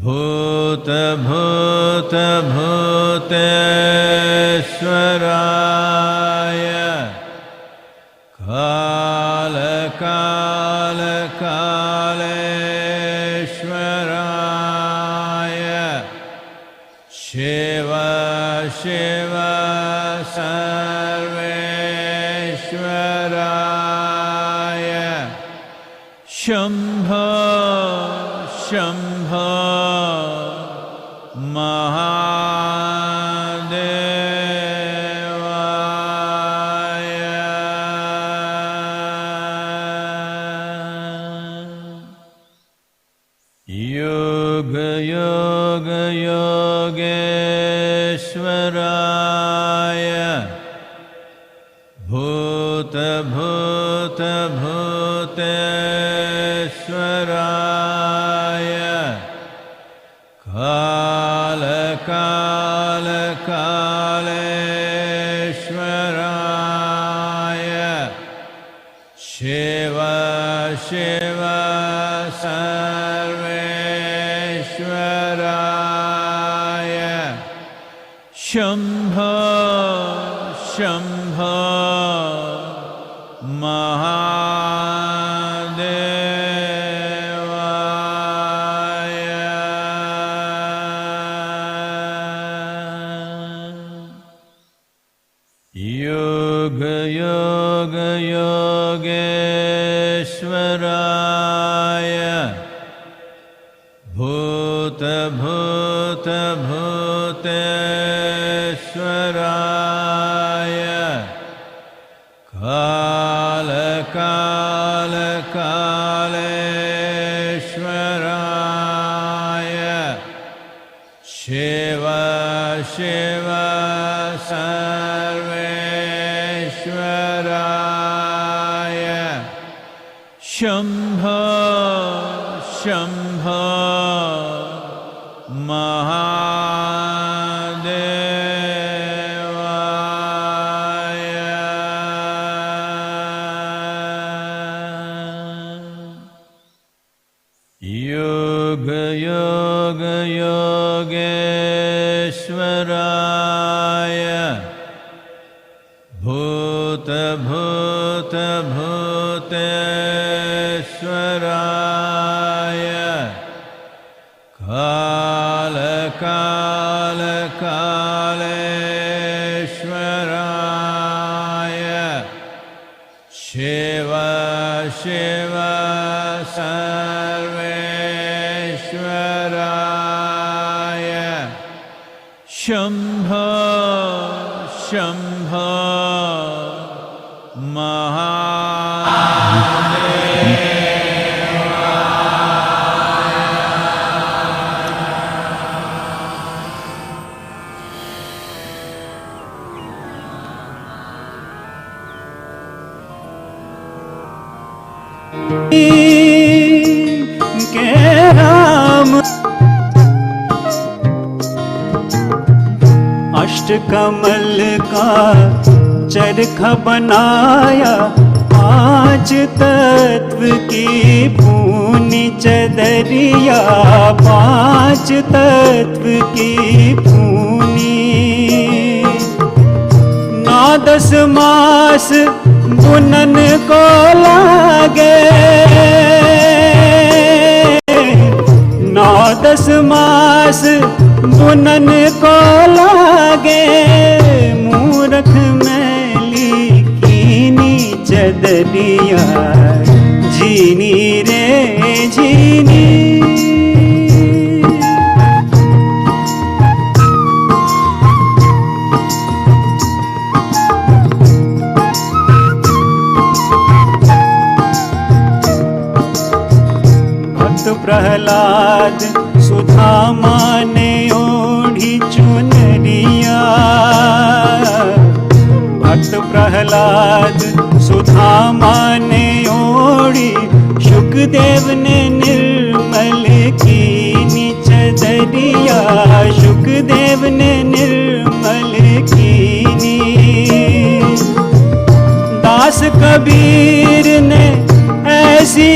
भूत भूत भूतेश्वराय काल काल कालेश्वराय शिव शिव सर्वेश्वराय शंभो शंभो महादेवाय योग योग योगेश्वराय भूत भूत भूतेश्वराय काल काल कालेश्वराय शिव शिव सर्वेश्वराय शंभो शंभो महादेवाय योग योग योगेश्वराय भूत भूत भूतेश्वराय काल काल कालेश्वराय शिव शिव सर्वेश्वराय शंभो शंभो महादेवाय योग योग योगेश्वराय भूत भूत भूतेश्वराय काल काल कालेश्वराय शिव शिव सर्वेश्वराय शंभो शंभो के राम अष्टकमल का चरखा बनाया, पांच तत्व की पूनी चदरिया, पांच तत्व की पूनी। 9-10 मास बुनन को लागे, 9-10 मास बुनन को लागे। मूरख मैली कीनी चदरिया, झीनी रे झीनी। प्रहलाद सुधामा ने ओढ़ी चुनरिया, भक्त प्रहलाद सुधामा ने ओढ़ी, शुकदेव ने निर्मल कीनी चदरिया, शुकदेव ने निर्मल कीनी। दास कबीर ने ऐसी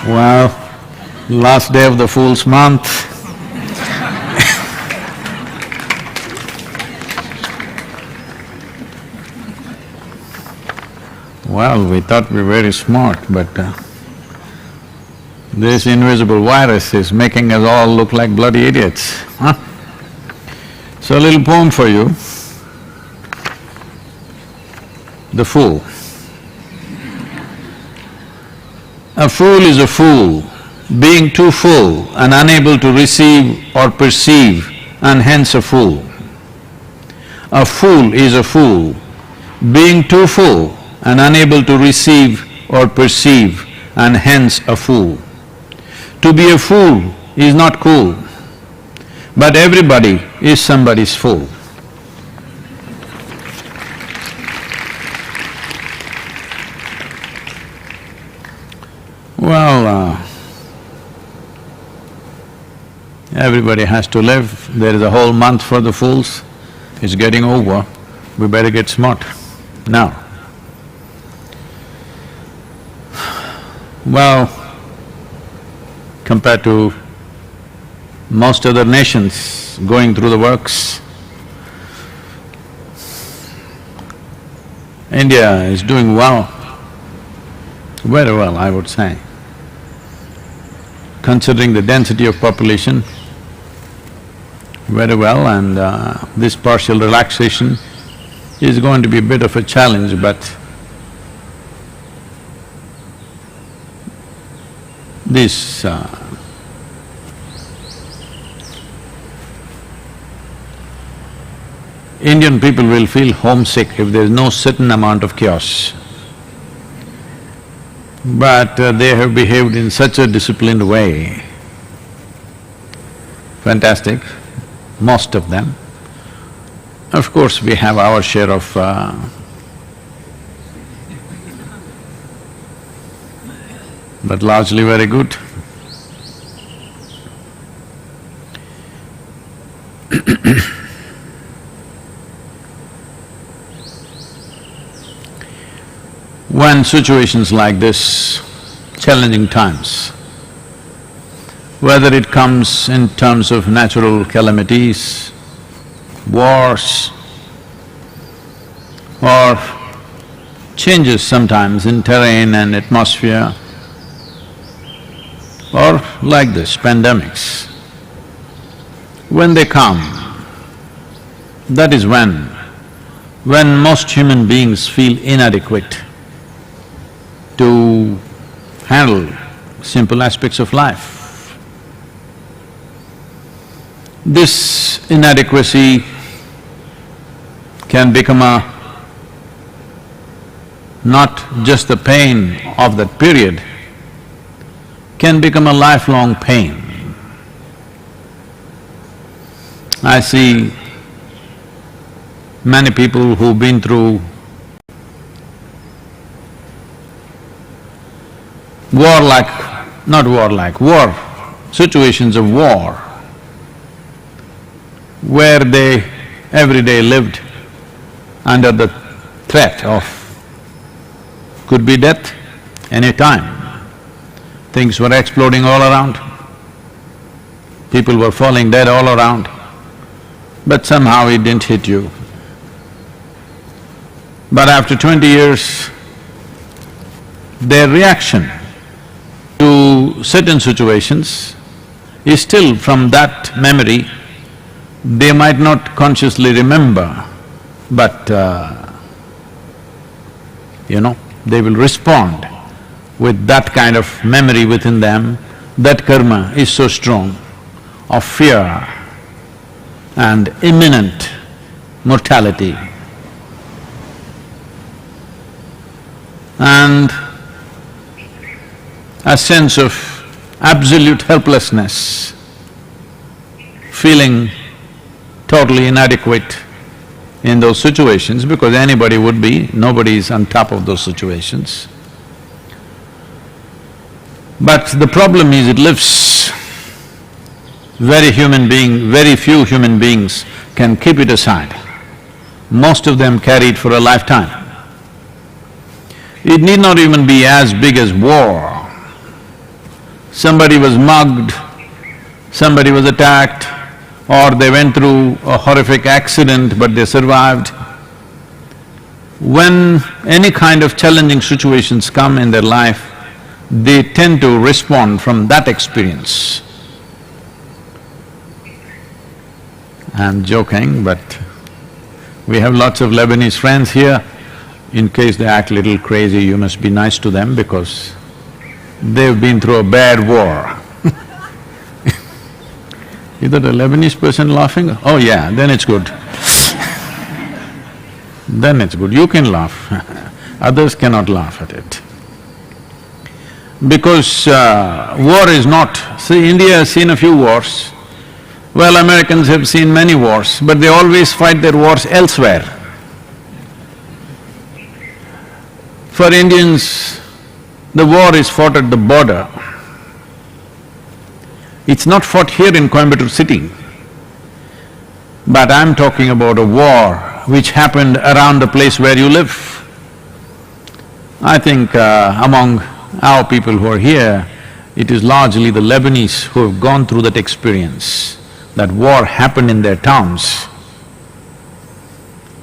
Well, last day of the Fool's month. Well, we thought we were very smart, but this invisible virus is making us all look like bloody idiots, huh? So a little poem for you. The Fool. A fool is a fool, being too full and unable to receive or perceive, and hence a fool. A fool is a fool, being too full and unable to receive or perceive, and hence a fool. To be a fool is not cool, but everybody is somebody's fool. Well, everybody has to live. There is a whole month for the fools. It's getting over. We better get smart now. Well, compared to most other nations going through the works, India is doing well, very well, I would say. Considering the density of population, very well, and this partial relaxation is going to be a bit of a challenge, but this Indian people will feel homesick if there is no certain amount of chaos. But they have behaved in such a disciplined way, fantastic, most of them. Of course, we have our share of but largely very good. When situations like this, challenging times, whether it comes in terms of natural calamities, wars, or changes sometimes in terrain and atmosphere, or like this, pandemics, when they come, that is when most human beings feel inadequate to handle simple aspects of life. This inadequacy can become not just the pain of that period, can become a lifelong pain. I see many people who've been through war, situations of war, where they every day lived under the threat of could be death any time. Things were exploding all around, people were falling dead all around, but somehow it didn't hit you. But after 20 years, their reaction to certain situations is still from that memory. They might not consciously remember, but they will respond with that kind of memory within them. That karma is so strong of fear and imminent mortality. And a sense of absolute helplessness, feeling totally inadequate in those situations, because anybody would be, nobody is on top of those situations. But the problem is it lives very few human beings can keep it aside. Most of them carry it for a lifetime. It need not even be as big as war. Somebody was mugged, somebody was attacked, or they went through a horrific accident but they survived. When any kind of challenging situations come in their life, they tend to respond from that experience. I'm joking, but we have lots of Lebanese friends here. In case they act little crazy, you must be nice to them because they've been through a bad war. Is that a Lebanese person laughing? Oh yeah, then it's good. Then it's good, you can laugh. Others cannot laugh at it. Because war is not… See, India has seen a few wars. Well, Americans have seen many wars, but they always fight their wars elsewhere. For Indians, the war is fought at the border. It's not fought here in Coimbatore city. But I'm talking about a war which happened around the place where you live. I think among our people who are here, it is largely the Lebanese who have gone through that experience. That war happened in their towns.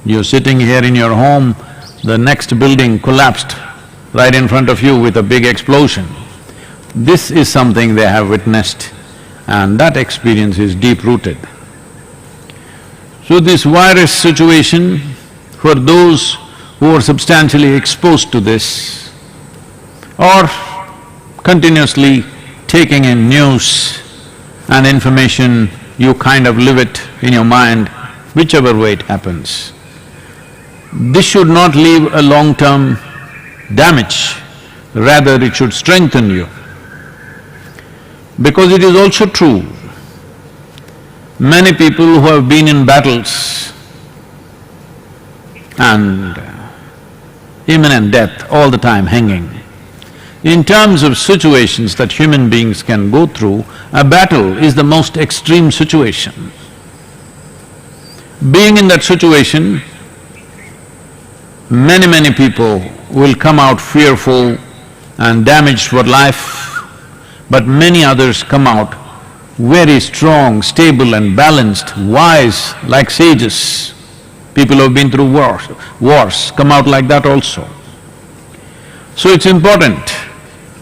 You're sitting here in your home, the next building collapsed right in front of you with a big explosion. This is something they have witnessed, and that experience is deep-rooted. So this virus situation, for those who are substantially exposed to this, or continuously taking in news and information, you kind of live it in your mind, whichever way it happens. This should not leave a long-term damage, rather it should strengthen you. Because it is also true, many people who have been in battles and imminent death all the time hanging, in terms of situations that human beings can go through, a battle is the most extreme situation. Being in that situation, many people will come out fearful and damaged for life, but many others come out very strong, stable and balanced, wise like sages. People who have been through wars come out like that also. So it's important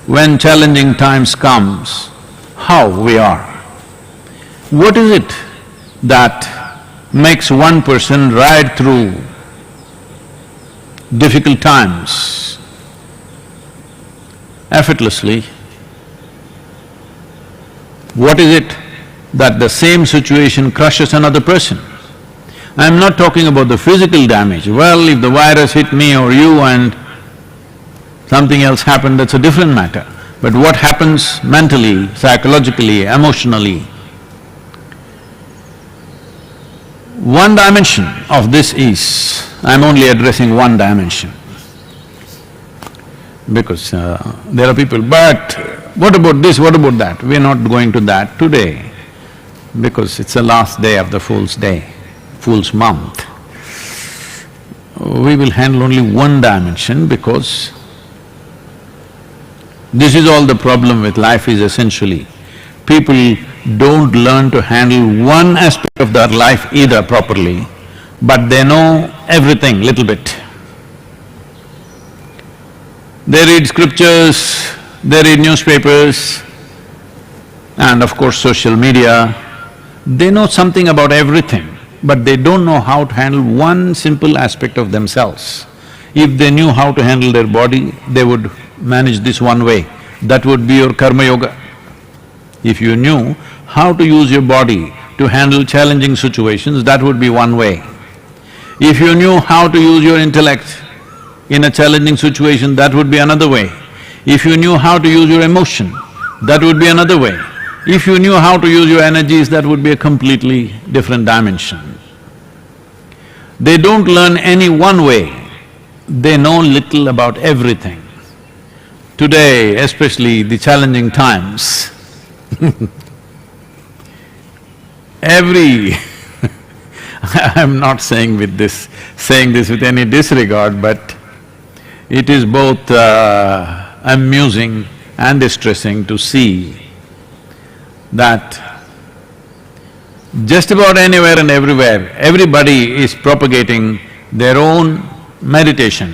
when challenging times comes, how we are. What is it that makes one person ride through difficult times effortlessly? What is it that the same situation crushes another person? I'm not talking about the physical damage. Well, if the virus hit me or you and something else happened, that's a different matter. But what happens mentally, psychologically, emotionally? One dimension of this is, I'm only addressing one dimension, because there are people, but what about this, what about that? We're not going to that today, because it's the last day of the Fool's Day, Fool's Month. We will handle only one dimension because this is all the problem with life is essentially, people don't learn to handle one aspect of their life either properly, but they know everything little bit. They read scriptures, they read newspapers, and of course social media. They know something about everything, but they don't know how to handle one simple aspect of themselves. If they knew how to handle their body, they would manage this one way. That would be your karma yoga. If you knew how to use your body to handle challenging situations, that would be one way. If you knew how to use your intellect in a challenging situation, that would be another way. If you knew how to use your emotion, that would be another way. If you knew how to use your energies, that would be a completely different dimension. They don't learn any one way, they know little about everything. Today, especially the challenging times, I'm not saying this with any disregard, but it is both amusing and distressing to see that just about anywhere and everywhere, everybody is propagating their own meditation.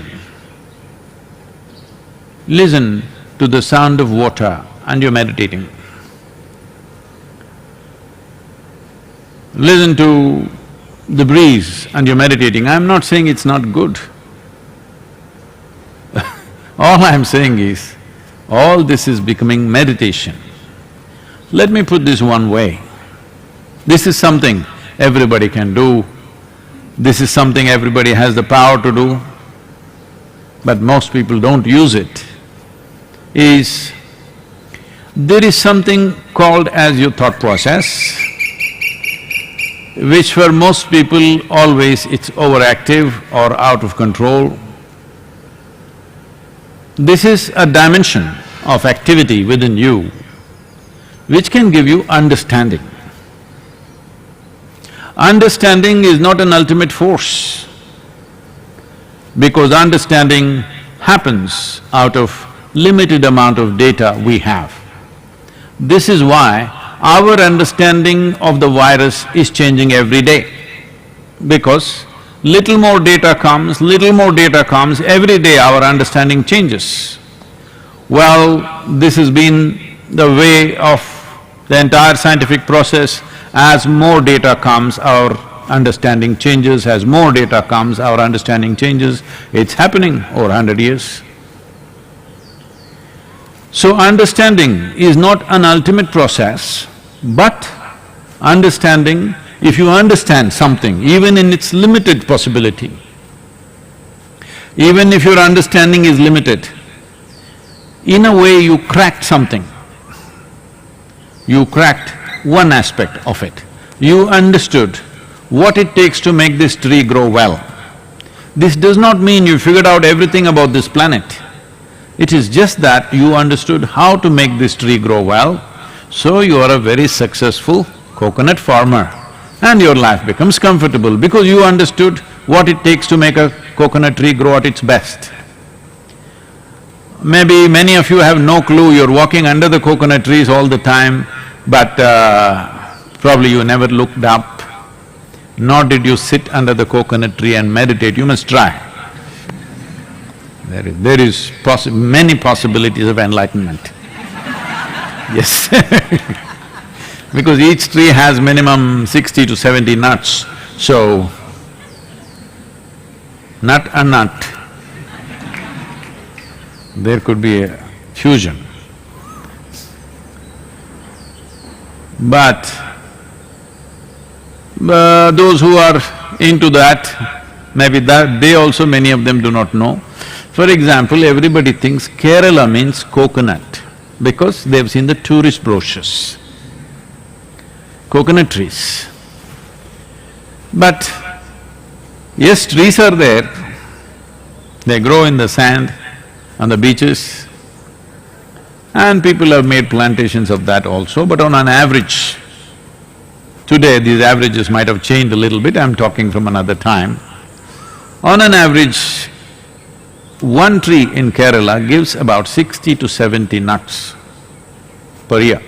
Listen to the sound of water and you're meditating. Listen to the breeze and you're meditating. I'm not saying it's not good. All I'm saying is, all this is becoming meditation. Let me put this one way. This is something everybody can do, this is something everybody has the power to do, but most people don't use it, is there is something called as your thought process, which for most people always it's overactive or out of control. This is a dimension of activity within you which can give you understanding. Understanding is not an ultimate force, because understanding happens out of limited amount of data we have. This is why our understanding of the virus is changing every day, because little more data comes, every day our understanding changes. Well, this has been the way of the entire scientific process. As more data comes, our understanding changes, as more data comes, our understanding changes. It's happening over 100 years. So understanding is not an ultimate process, but understanding, if you understand something, even in its limited possibility, even if your understanding is limited, in a way you cracked something. You cracked one aspect of it. You understood what it takes to make this tree grow well. This does not mean you figured out everything about this planet. It is just that you understood how to make this tree grow well, so you are a very successful coconut farmer and your life becomes comfortable because you understood what it takes to make a coconut tree grow at its best. Maybe many of you have no clue, you're walking under the coconut trees all the time, but probably you never looked up, nor did you sit under the coconut tree and meditate. You must try. There is many possibilities of enlightenment. Yes because each tree has minimum 60 to 70 nuts, so nut and nut, there could be a fusion. But those who are into that, maybe they also, many of them do not know. For example, everybody thinks Kerala means coconut because they've seen the tourist brochures, coconut trees. But yes, trees are there, they grow in the sand, on the beaches, and people have made plantations of that also, but on an average, today these averages might have changed a little bit, I'm talking from another time. On an average, one tree in Kerala gives about 60 to 70 nuts per year.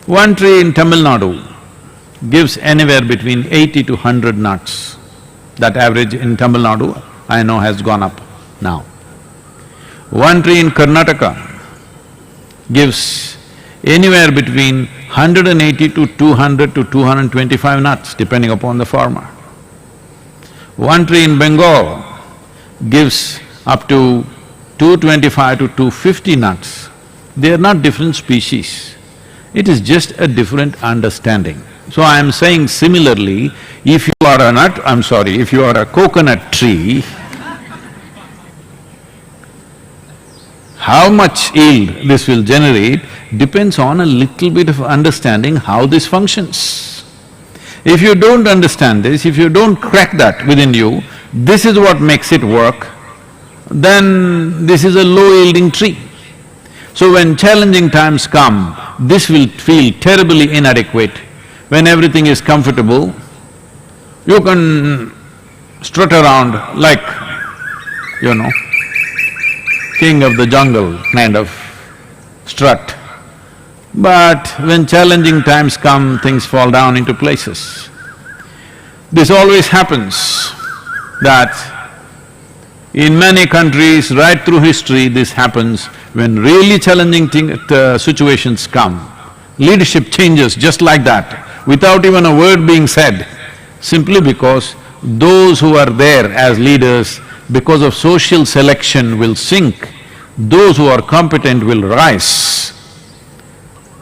One tree in Tamil Nadu gives anywhere between 80 to 100 nuts. That average in Tamil Nadu, I know, has gone up now. One tree in Karnataka gives anywhere between 180 to 200 to 225 nuts, depending upon the farmer. One tree in Bengal gives up to 225 to 250 nuts. They are not different species, it is just a different understanding. So I am saying similarly, if you are if you are a coconut tree, how much yield this will generate depends on a little bit of understanding how this functions. If you don't understand this, if you don't crack that within you, this is what makes it work, then this is a low-yielding tree. So when challenging times come, this will feel terribly inadequate. When everything is comfortable, You can strut around like, king of the jungle kind of strut. But when challenging times come, things fall down into places. This always happens, that in many countries, right through history, this happens when really challenging situations come. Leadership changes just like that, without even a word being said, simply because those who are there as leaders, because of social selection, will sink. Those who are competent will rise.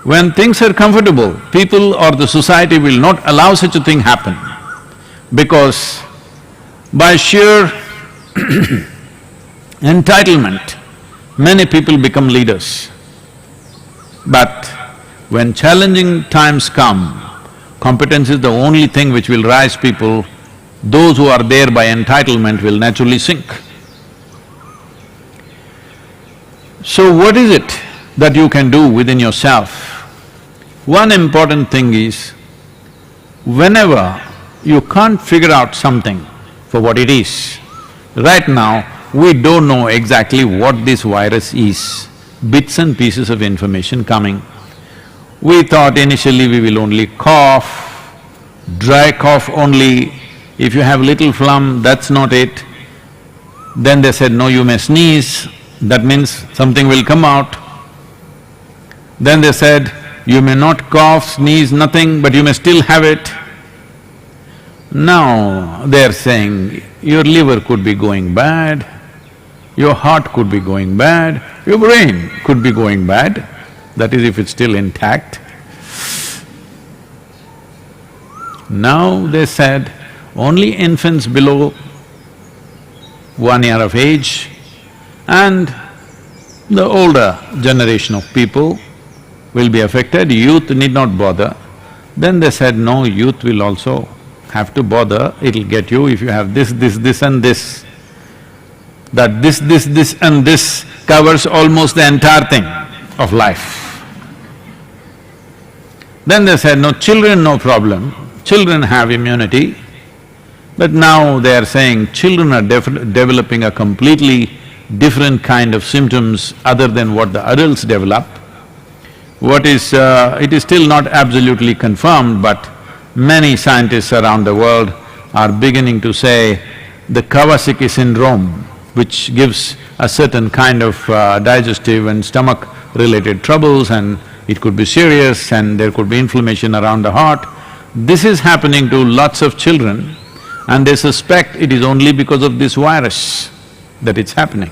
When things are comfortable, people or the society will not allow such a thing happen, because by sheer entitlement, many people become leaders. But when challenging times come, competence is the only thing which will rise people. Those who are there by entitlement will naturally sink. So what is it that you can do within yourself? One important thing is, whenever you can't figure out something for what it is, right now we don't know exactly what this virus is, bits and pieces of information coming. We thought initially we will only cough, dry cough only, if you have little phlegm, that's not it. Then they said, no, you may sneeze, that means something will come out. Then they said, you may not cough, sneeze, nothing, but you may still have it. Now they're saying, your liver could be going bad, your heart could be going bad, your brain could be going bad, that is if it's still intact. Now they said, only infants below 1 year of age and the older generation of people will be affected, youth need not bother. Then they said, no, youth will also have to bother, it'll get you if you have this and this. That this and this covers almost the entire thing of life. Then they said, no, children no problem, children have immunity. But now they are saying children are developing a completely different kind of symptoms other than what the adults develop. It is still not absolutely confirmed, but many scientists around the world are beginning to say the Kawasaki syndrome, which gives a certain kind of digestive and stomach-related troubles, and it could be serious and there could be inflammation around the heart. This is happening to lots of children, and they suspect it is only because of this virus that it's happening.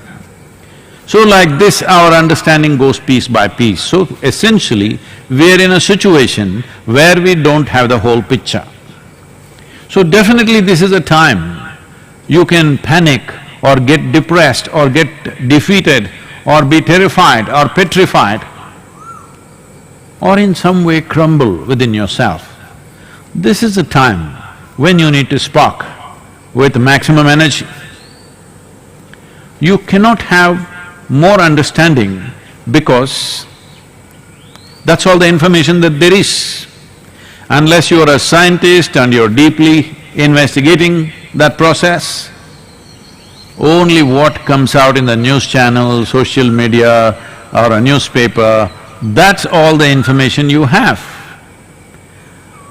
So like this, our understanding goes piece by piece. So essentially, we're in a situation where we don't have the whole picture. So definitely this is a time you can panic or get depressed or get defeated or be terrified or petrified or in some way crumble within yourself. This is a time when you need to spark with maximum energy. You cannot have more understanding because that's all the information that there is. Unless you're a scientist and you're deeply investigating that process, only what comes out in the news channel, social media or a newspaper, that's all the information you have.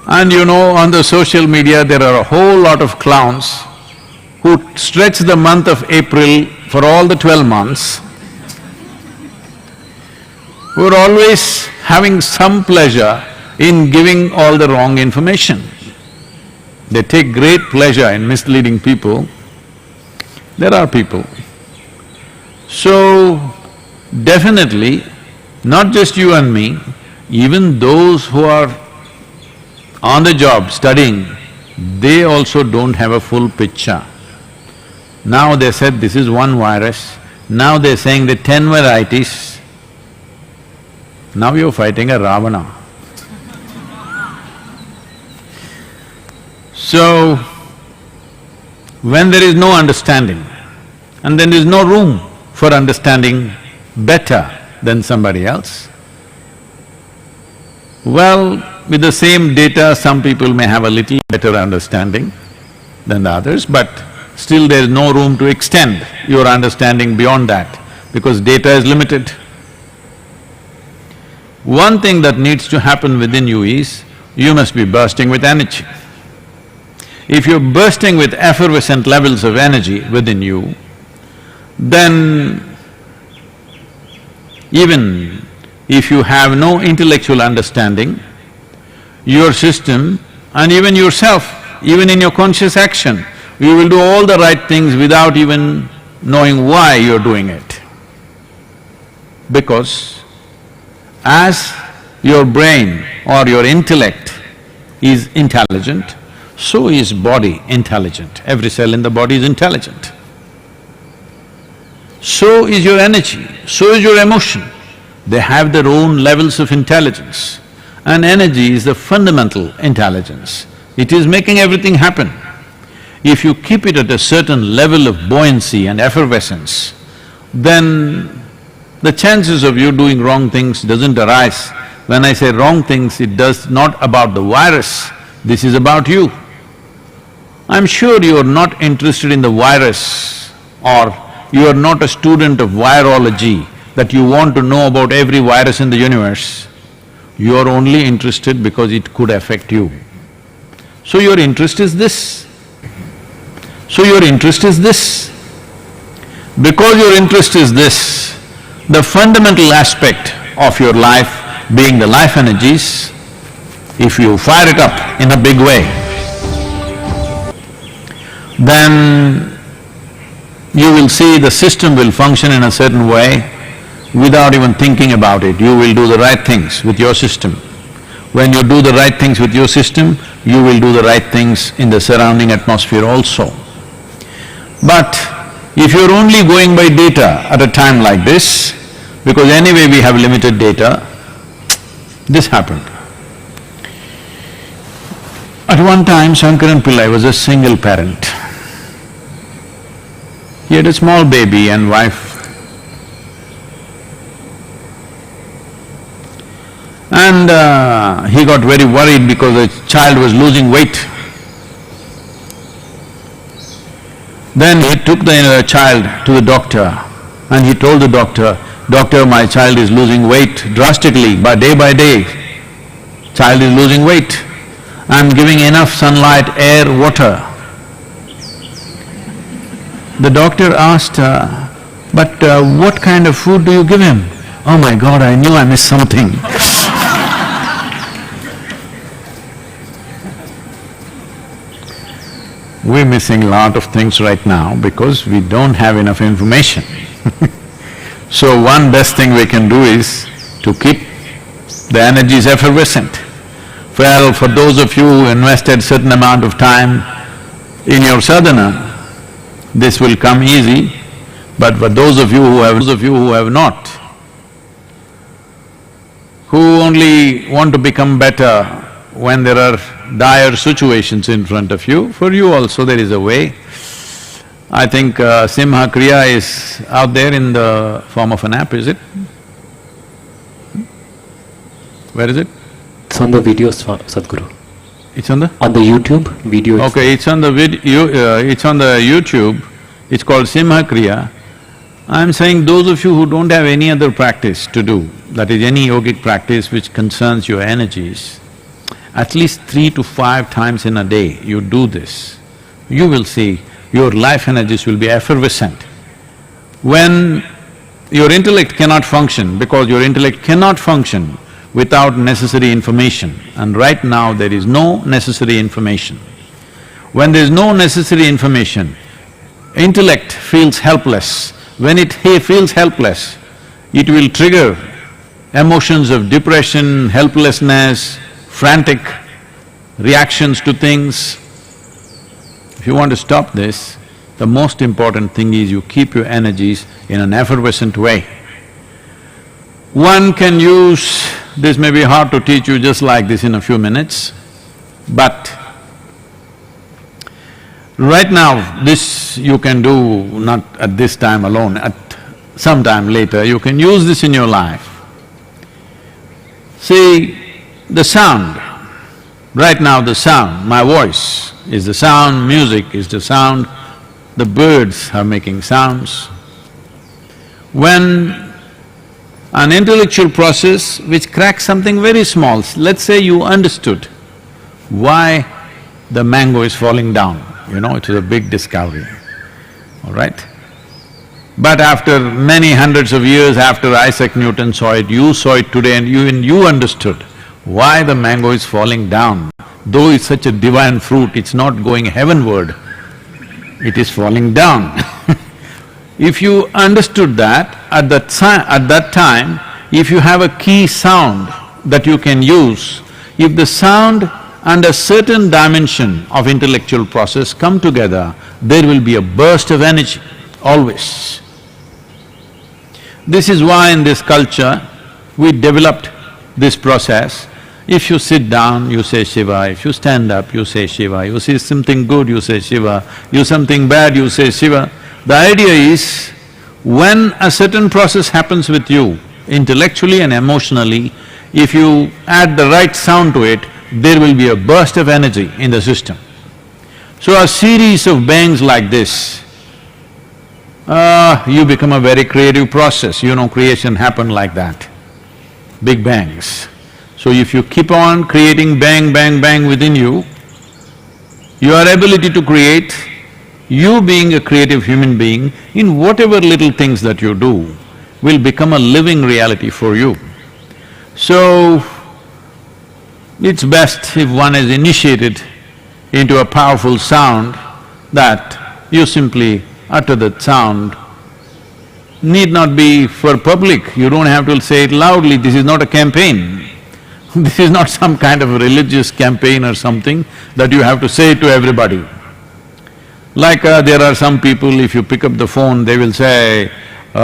And on the social media there are a whole lot of clowns who stretch the month of April for all the 12 months, who are always having some pleasure in giving all the wrong information. They take great pleasure in misleading people. There are people. So, definitely, not just you and me, even those who are on the job studying, they also don't have a full picture. Now they said this is one virus, now they're saying the 10 varieties. Now you're fighting a Ravana. So, when there is no understanding and then there is no room for understanding better than somebody else, well, with the same data, some people may have a little better understanding, than the others, but still there is no room to extend your understanding beyond that, because data is limited. One thing that needs to happen within you is, you must be bursting with energy. If you're bursting with effervescent levels of energy within you, then even if you have no intellectual understanding, your system and even yourself, even in your conscious action, you will do all the right things without even knowing why you're doing it. Because as your brain or your intellect is intelligent, so is body intelligent. Every cell in the body is intelligent. So is your energy, so is your emotion. They have their own levels of intelligence. And energy is the fundamental intelligence. It is making everything happen. If you keep it at a certain level of buoyancy and effervescence, then the chances of you doing wrong things doesn't arise. When I say wrong things, it does not about the virus, this is about you. I'm sure you are not interested in the virus, or you are not a student of virology that you want to know about every virus in the universe. You are only interested because it could affect you. So your interest is this. Because your interest is this, the fundamental aspect of your life being the life energies, if you fire it up in a big way, then you will see the system will function in a certain way without even thinking about it. You will do the right things with your system. When you do the right things with your system, you will do the right things in the surrounding atmosphere also. But if you're only going by data at a time like this, because anyway we have limited data, this happened. At one time, Shankaran Pillai was a single parent. He had a small baby and wife. And he got very worried because the child was losing weight. Then he took the child to the doctor and he told the doctor, "Doctor, my child is losing weight drastically, by day, child is losing weight. I'm giving enough sunlight, air, water." The doctor asked, "But what kind of food do you give him?" "Oh my God, I knew I missed something." We're missing a lot of things right now because we don't have enough information. So one best thing we can do is to keep the energies effervescent. Well, for those of you who invested certain amount of time in your sadhana, this will come easy, but for those of you who have not, who only want to become better when there are dire situations in front of you, for you also there is a way. I think Simha Kriya is out there in the form of an app, is it? Where is it? It's on the videos, Sadhguru. It's on the? On the YouTube video. Okay, it's on the it's on the YouTube, it's called Simha Kriya. I'm saying those of you who don't have any other practice to do, that is any yogic practice which concerns your energies, at least 3 to 5 times in a day you do this, you will see your life energies will be effervescent. When your intellect cannot function, because your intellect cannot function without necessary information, and right now there is no necessary information. When there is no necessary information, intellect feels helpless. When it feels helpless, it will trigger emotions of depression, helplessness, frantic reactions to things. If you want to stop this, the most important thing is you keep your energies in an effervescent way. One can use… this may be hard to teach you just like this in a few minutes, but right now this you can do not at this time alone, at some time later you can use this in your life. See, the sound, Right now the sound, my voice is the sound, music is the sound, the birds are making sounds. When an intellectual process which cracks something very small, let's say you understood why the mango is falling down, it was a big discovery, all right? But after many hundreds of years after Isaac Newton saw it, you saw it today and you understood why the mango is falling down. Though it's such a divine fruit, it's not going heavenward, it is falling down. If you understood that, at that time, if you have a key sound that you can use, if the sound and a certain dimension of intellectual process come together, there will be a burst of energy, always. This is why in this culture, we developed this process. If you sit down, you say Shiva, if you stand up, you say Shiva, you see something good, you say Shiva, you something bad, you say Shiva. The idea is, when a certain process happens with you, intellectually and emotionally, if you add the right sound to it, there will be a burst of energy in the system. So a series of bangs like this, you become a very creative process, creation happened like that, big bangs. So if you keep on creating bang, bang, bang within you, your ability to create, you being a creative human being, in whatever little things that you do, will become a living reality for you. So, it's best if one is initiated into a powerful sound that you simply utter that sound. Need not be for public, you don't have to say it loudly, this is not a campaign. This is not some kind of a religious campaign or something that you have to say to everybody. Like there are some people, if you pick up the phone, they will say, they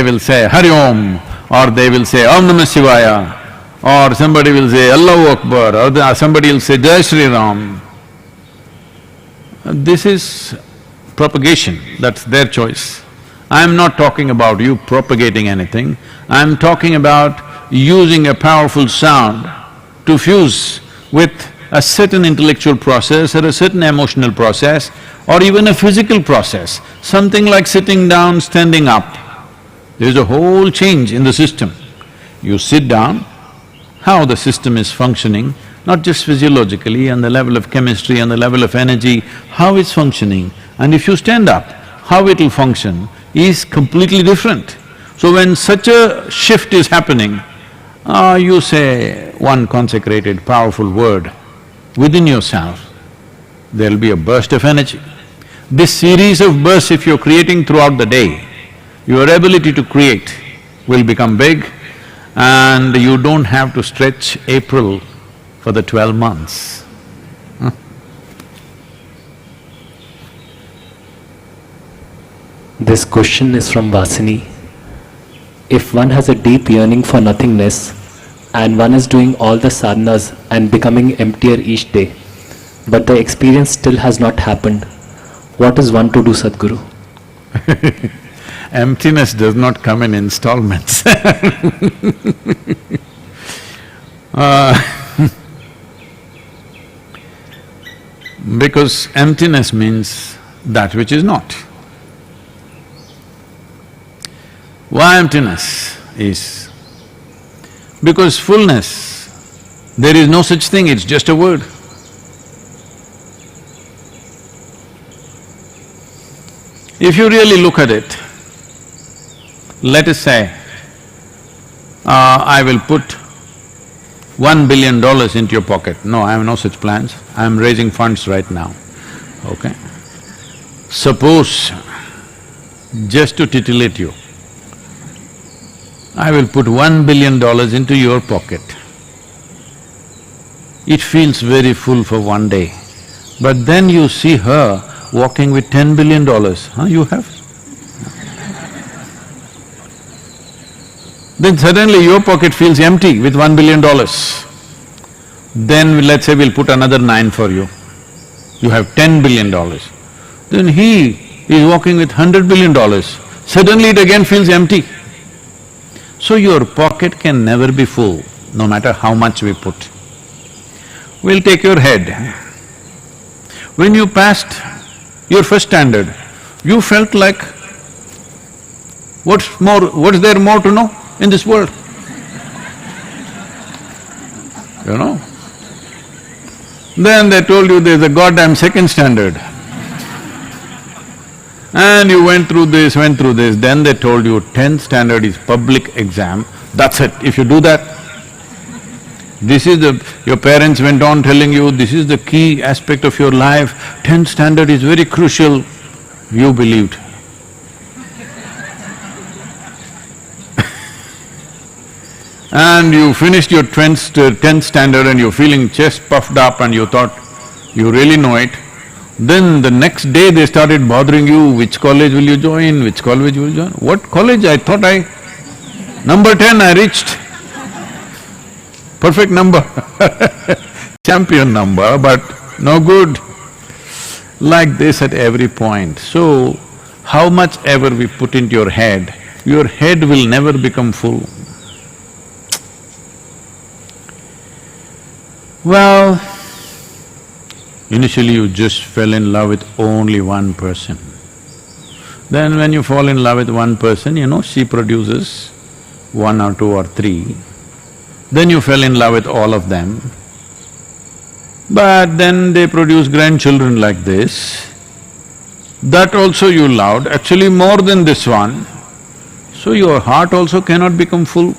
will say Hari Om, or they will say Om Namah Shivaya, or somebody will say Allahu Akbar, or somebody will say Jai Shri Ram. This is propagation, that's their choice. I am not talking about you propagating anything, I am talking about using a powerful sound to fuse with a certain intellectual process or a certain emotional process or even a physical process, something like sitting down, standing up. There is a whole change in the system. You sit down, how the system is functioning, not just physiologically, on the level of chemistry, on the level of energy, how it's functioning, and if you stand up, how it'll function is completely different. So when such a shift is happening, you say one consecrated, powerful word within yourself, there'll be a burst of energy. This series of bursts, if you're creating throughout the day, your ability to create will become big and you don't have to stretch April for the 12 months. This question is from Vasini. If one has a deep yearning for nothingness and one is doing all the sadhanas and becoming emptier each day, but the experience still has not happened, what is one to do, Sadhguru? Emptiness does not come in installments. Because emptiness means that which is not. Why emptiness is? Because fullness, there is no such thing, it's just a word. If you really look at it, let us say, I will put $1 billion into your pocket. No, I have no such plans, I am raising funds right now, okay? Suppose, just to titillate you, I will put $1 billion into your pocket. It feels very full for one day, but then you see her walking with $10 billion, you have? Then suddenly your pocket feels empty with $1 billion. Then let's say we'll put another 9 for you, you have $10 billion. Then he is walking with $100 billion, suddenly it again feels empty. So your pocket can never be full no matter how much we put. We'll take your head. When you passed your first standard, you felt like, what's there more to know in this world? You know? Then they told you there's a goddamn second standard. And you went through this, then they told you 10th standard is public exam, that's it. If you do that, your parents went on telling you, this is the key aspect of your life, 10th standard is very crucial, you believed. And you finished your 10th standard and you're feeling chest puffed up and you thought you really know it. Then the next day they started bothering you, which college will you join, which college will you join? What college? I thought number 10 I reached. Perfect number champion number, but no good. Like this at every point. So, how much ever we put into your head will never become full. Well, initially you just fell in love with only one person. Then when you fall in love with one person, she produces one or two or three. Then you fell in love with all of them. But then they produce grandchildren like this. That also you loved, actually more than this one. So your heart also cannot become full.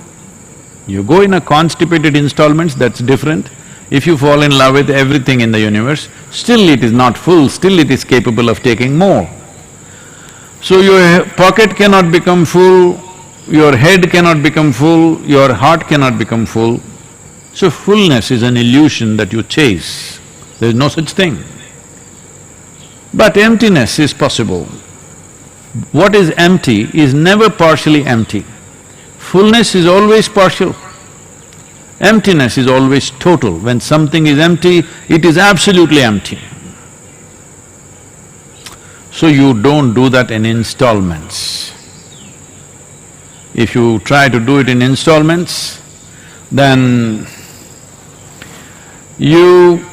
You go in a constipated installments, that's different. If you fall in love with everything in the universe, still it is not full, still it is capable of taking more. So your pocket cannot become full, your head cannot become full, your heart cannot become full. So fullness is an illusion that you chase, there is no such thing. But emptiness is possible. What is empty is never partially empty. Fullness is always partial. Emptiness is always total. When something is empty, it is absolutely empty. So you don't do that in installments. If you try to do it in installments, then you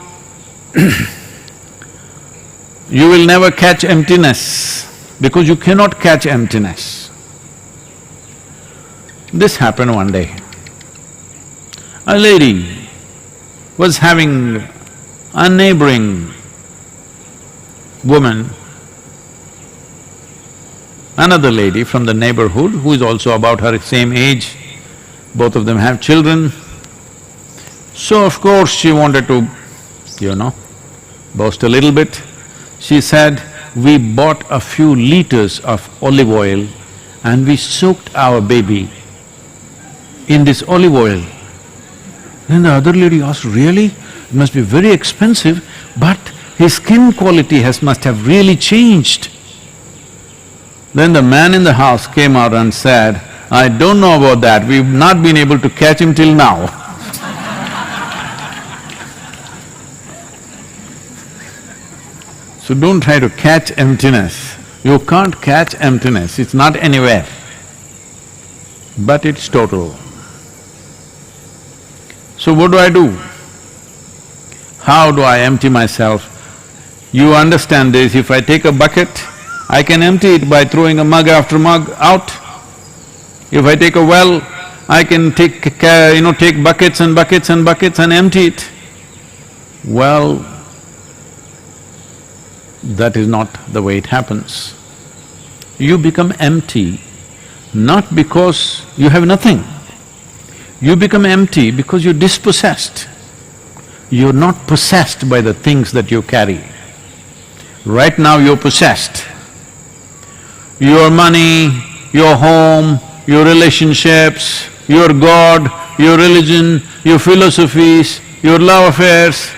you will never catch emptiness because you cannot catch emptiness. This happened one day. A lady was having a neighboring woman, another lady from the neighborhood who is also about her same age, both of them have children. So of course she wanted to, boast a little bit. She said, we bought a few liters of olive oil and we soaked our baby in this olive oil. Then the other lady asked, really? It must be very expensive, but his skin quality must have really changed. Then the man in the house came out and said, I don't know about that, we've not been able to catch him till now. So don't try to catch emptiness. You can't catch emptiness, it's not anywhere. But it's total. So what do? How do I empty myself? You understand this, if I take a bucket, I can empty it by throwing a mug after mug out. If I take a well, I can take buckets and buckets and buckets and empty it. Well, that is not the way it happens. You become empty not because you have nothing. You become empty because you're dispossessed. You're not possessed by the things that you carry. Right now you're possessed. Your money, your home, your relationships, your God, your religion, your philosophies, your love affairs,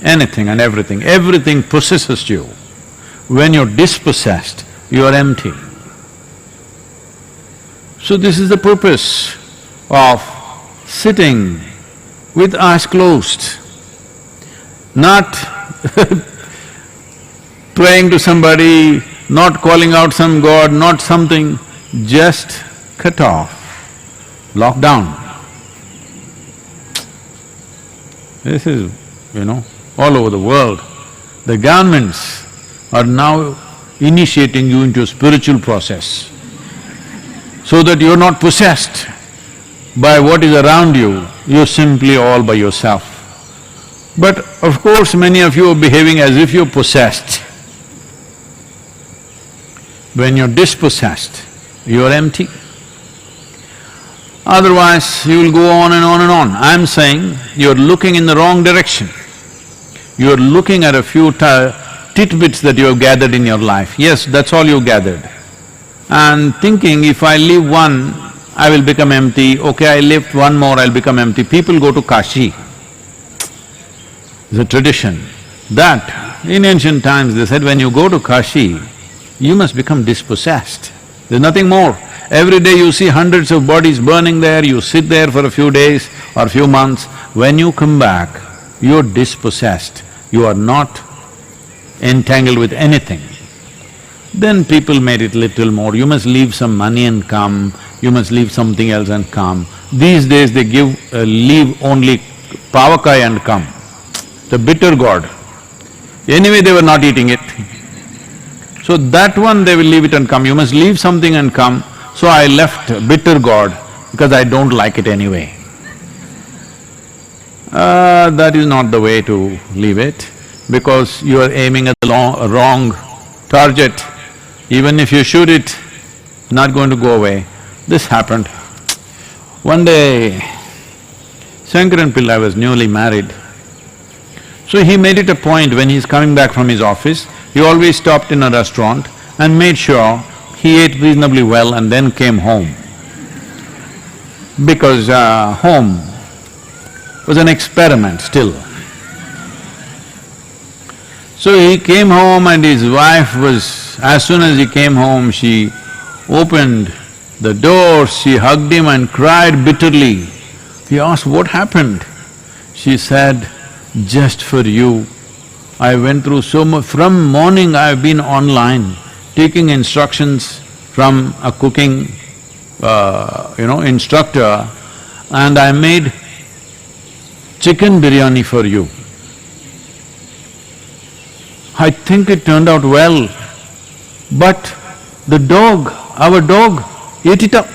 anything and everything possesses you. When you're dispossessed, you are empty. So this is the purpose of sitting with eyes closed, not praying to somebody, not calling out some god, not something, just cut off. lockdown. This is, all over the world. The governments are now initiating you into a spiritual process so that you're not possessed by what is around you, you're simply all by yourself. But of course, many of you are behaving as if you're possessed. When you're dispossessed, you're empty. Otherwise, you will go on and on and on. I'm saying you're looking in the wrong direction. You're looking at a few tidbits that you have gathered in your life. Yes, that's all you gathered. And thinking, if I leave one, I will become empty. Okay, I lift one more, I'll become empty. People go to Kashi. It's a tradition. That, in ancient times they said, when you go to Kashi, you must become dispossessed. There's nothing more. Every day you see hundreds of bodies burning there, you sit there for a few days or few months. When you come back, you're dispossessed. You are not entangled with anything. Then people made it little more, you must leave some money and come, you must leave something else and come. These days they leave only pavakai and come, the bitter gourd. Anyway, they were not eating it. So that one they will leave it and come, you must leave something and come. So I left bitter gourd because I don't like it anyway. That is not the way to leave it, because you are aiming at the wrong target. Even if you shoot it, not going to go away. This happened. One day, Shankaran Pillai was newly married. So he made it a point when he's coming back from his office, he always stopped in a restaurant and made sure he ate reasonably well and then came home. Because home was an experiment still. So he came home and his wife was… as soon as he came home, she opened the door, she hugged him and cried bitterly. He asked, what happened? She said, just for you, I went through so much… from morning I've been online, taking instructions from a cooking, instructor, and I made chicken biryani for you. I think it turned out well, but the dog, our dog, ate it up.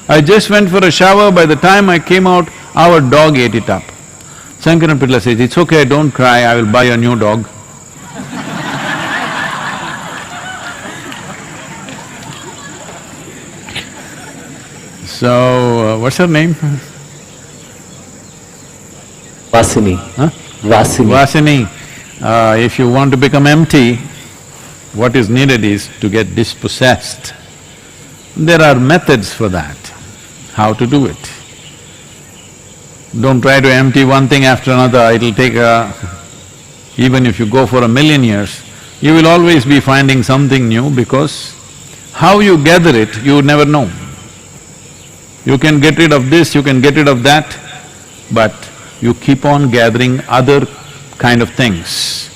I just went for a shower, by the time I came out, our dog ate it up. Shankaran Pillai says, it's okay, don't cry, I will buy a new dog. So, what's her name? Vasini. Huh? Vasini. Vasini. If you want to become empty, what is needed is to get dispossessed. There are methods for that, how to do it. Don't try to empty one thing after another, it'll take even if you go for 1,000,000 years, you will always be finding something new, because how you gather it, you never know. You can get rid of this, you can get rid of that, but you keep on gathering other kind of things.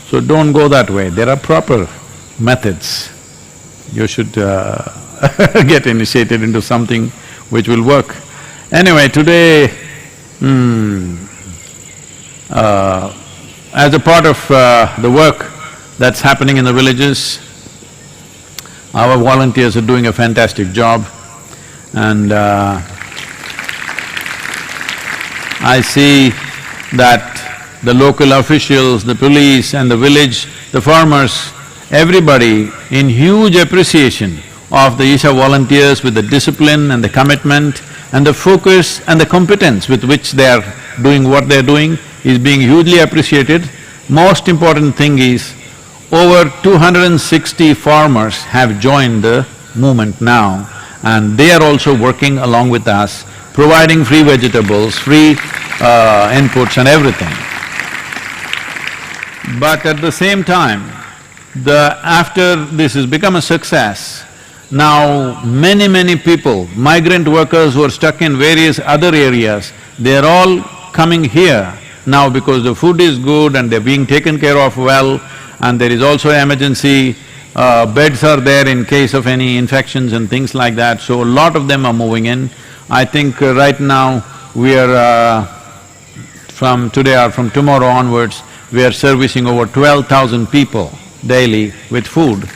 So don't go that way, there are proper methods. You should get initiated into something which will work. Anyway, today, as a part of the work that's happening in the villages, our volunteers are doing a fantastic job, and I see that the local officials, the police and the village, the farmers, everybody in huge appreciation of the Isha volunteers with the discipline and the commitment and the focus and the competence with which they are doing what they're doing is being hugely appreciated. Most important thing is, over 260 farmers have joined the movement now, and they are also working along with us, providing free vegetables, free inputs and everything. But at the same time, after this has become a success, now many people, migrant workers who are stuck in various other areas, they're all coming here now because the food is good and they're being taken care of well, and there is also emergency beds are there in case of any infections and things like that, so a lot of them are moving in. I think right now we are, from today or from tomorrow onwards, we are servicing over 12,000 people daily with food.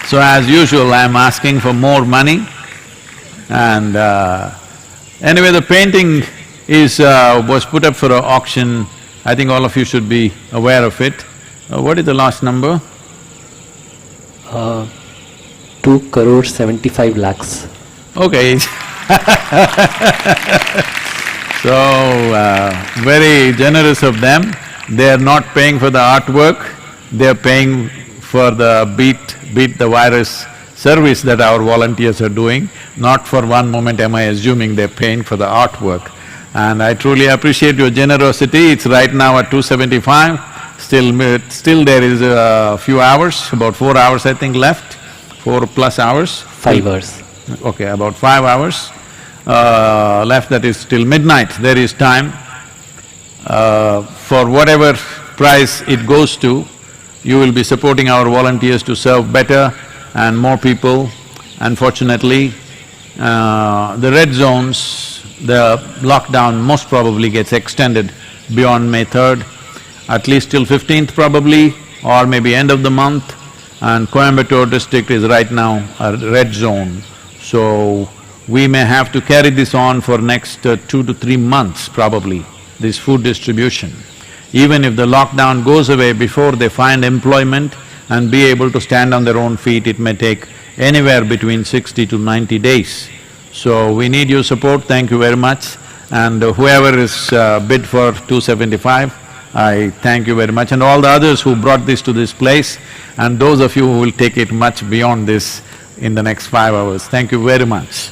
So as usual, I'm asking for more money and anyway, the painting was put up for an auction. I think all of you should be aware of it. What is the last number? 2 crore 75 lakhs. Okay. So, very generous of them. They are not paying for the artwork, they are paying for the beat the virus service that our volunteers are doing. Not for one moment am I assuming they're paying for the artwork. And I truly appreciate your generosity. It's right now at 275. Still there is a few hours, about 4 hours I think left, 4+ hours. 5 hours. Okay, about 5 hours left, that is till midnight, there is time. For whatever price it goes to, you will be supporting our volunteers to serve better and more people. Unfortunately, the red zones, the lockdown most probably gets extended beyond May 3rd, at least till 15th probably, or maybe end of the month. And Coimbatore district is right now a red zone. So, we may have to carry this on for next 2 to 3 months probably, this food distribution. Even if the lockdown goes away before they find employment and be able to stand on their own feet, it may take anywhere between 60 to 90 days. So, we need your support, thank you very much. And whoever is bid for 275, I thank you very much. And all the others who brought this to this place, and those of you who will take it much beyond this in the next 5 hours, thank you very much.